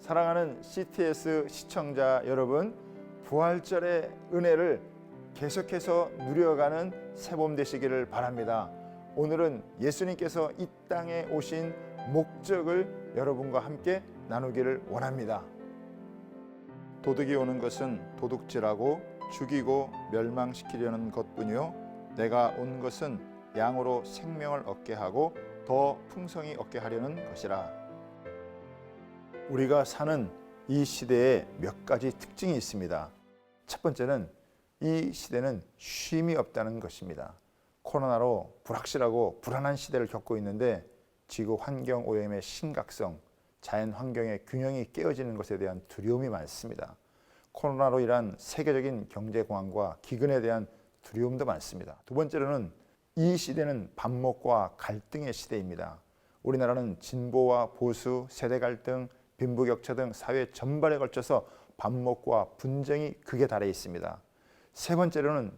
사랑하는 CTS 시청자 여러분, 부활절의 은혜를 계속해서 누려가는 새봄 되시기를 바랍니다. 오늘은 예수님께서 이 땅에 오신 목적을 여러분과 함께 나누기를 원합니다. 도둑이 오는 것은 도둑질하고 죽이고 멸망시키려는 것뿐이요 내가 온 것은 양으로 생명을 얻게 하고 더 풍성히 얻게 하려는 것이라. 우리가 사는 이 시대에 몇 가지 특징이 있습니다. 첫 번째는 이 시대는 쉼이 없다는 것입니다. 코로나로 불확실하고 불안한 시대를 겪고 있는데 지구 환경 오염의 심각성, 자연 환경의 균형이 깨어지는 것에 대한 두려움이 많습니다. 코로나로 인한 세계적인 경제 공황과 기근에 대한 두려움도 많습니다. 두 번째로는 이 시대는 반목과 갈등의 시대입니다. 우리나라는 진보와 보수, 세대 갈등, 빈부격차 등 사회 전반에 걸쳐서 반목과 분쟁이 극에 달해 있습니다. 세 번째로는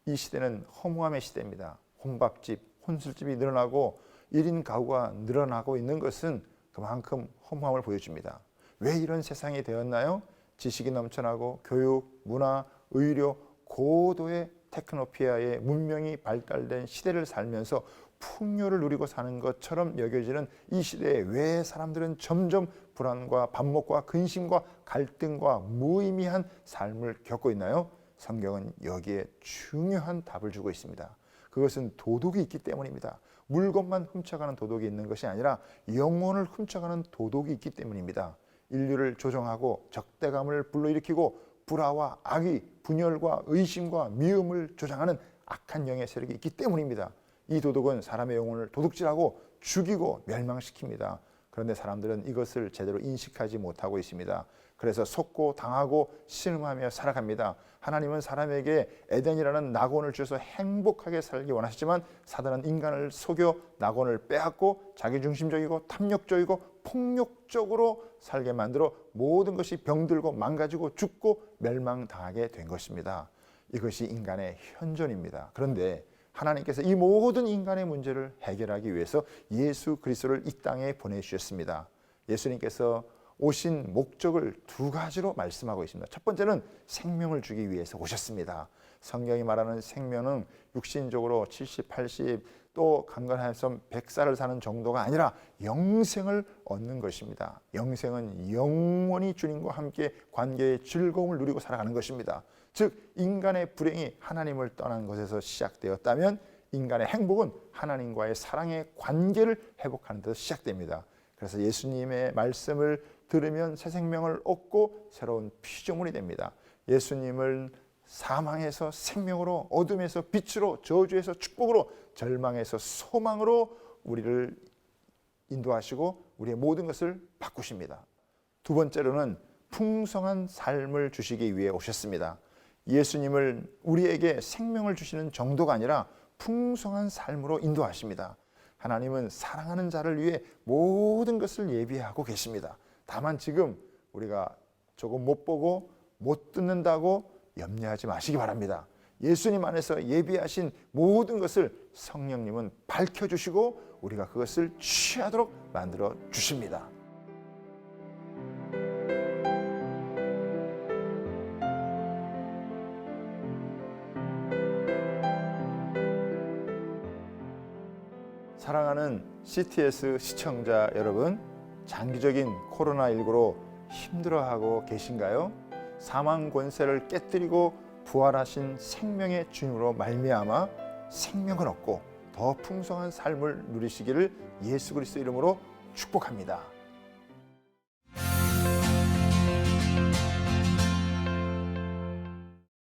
이 시대는 허무함의 시대입니다. 혼밥집, 혼술집이 늘어나고 1인 가구가 늘어나고 있는 것은 그만큼 허무함을 보여줍니다. 왜 이런 세상이 되었나요? 지식이 넘쳐나고 교육, 문화, 의료, 고도의 테크노피아의 문명이 발달된 시대를 살면서 풍요를 누리고 사는 것처럼 여겨지는 이 시대에 왜 사람들은 점점 불안과 반목과 근심과 갈등과 무의미한 삶을 겪고 있나요? 성경은 여기에 중요한 답을 주고 있습니다. 그것은 도둑이 있기 때문입니다. 물건만 훔쳐가는 도둑이 있는 것이 아니라 영혼을 훔쳐가는 도둑이 있기 때문입니다. 인류를 조종하고 적대감을 불러일으키고 불화와 악의, 분열과 의심과 미움을 조장하는 악한 영의 세력이 있기 때문입니다. 이 도둑은 사람의 영혼을 도둑질하고 죽이고 멸망시킵니다. 그런데 사람들은 이것을 제대로 인식하지 못하고 있습니다. 그래서 속고 당하고 신음하며 살아갑니다. 하나님은 사람에게 에덴이라는 낙원을 주셔서 행복하게 살기 원하시지만 사단은 인간을 속여 낙원을 빼앗고 자기중심적이고 탐욕적이고 폭력적으로 살게 만들어 모든 것이 병들고 망가지고 죽고 멸망당하게 된 것입니다. 이것이 인간의 현존입니다. 그런데 하나님께서 이 모든 인간의 문제를 해결하기 위해서 예수 그리스도를 이 땅에 보내주셨습니다. 예수님께서 오신 목적을 두 가지로 말씀하고 있습니다. 첫 번째는 생명을 주기 위해서 오셨습니다. 성경이 말하는 생명은 육신적으로 70, 80, 또 강건해서 100살을 사는 정도가 아니라 영생을 얻는 것입니다. 영생은 영원히 주님과 함께 관계의 즐거움을 누리고 살아가는 것입니다. 즉 인간의 불행이 하나님을 떠난 것에서 시작되었다면 인간의 행복은 하나님과의 사랑의 관계를 회복하는 데서 시작됩니다. 그래서 예수님의 말씀을 들으면 새 생명을 얻고 새로운 피조물이 됩니다. 예수님을 사망에서 생명으로, 어둠에서 빛으로, 저주에서 축복으로, 절망에서 소망으로 우리를 인도하시고 우리의 모든 것을 바꾸십니다. 두 번째로는 풍성한 삶을 주시기 위해 오셨습니다. 예수님을 우리에게 생명을 주시는 정도가 아니라 풍성한 삶으로 인도하십니다. 하나님은 사랑하는 자를 위해 모든 것을 예비하고 계십니다. 다만 지금 우리가 조금 못 보고 못 듣는다고 염려하지 마시기 바랍니다. 예수님 안에서 예비하신 모든 것을 성령님은 밝혀주시고 우리가 그것을 취하도록 만들어 주십니다. 사랑하는 CTS 시청자 여러분, 장기적인 코로나19로 힘들어하고 계신가요? 사망 권세를 깨뜨리고 부활하신 생명의 주님으로 말미암아 생명을 얻고 더 풍성한 삶을 누리시기를 예수 그리스도 이름으로 축복합니다.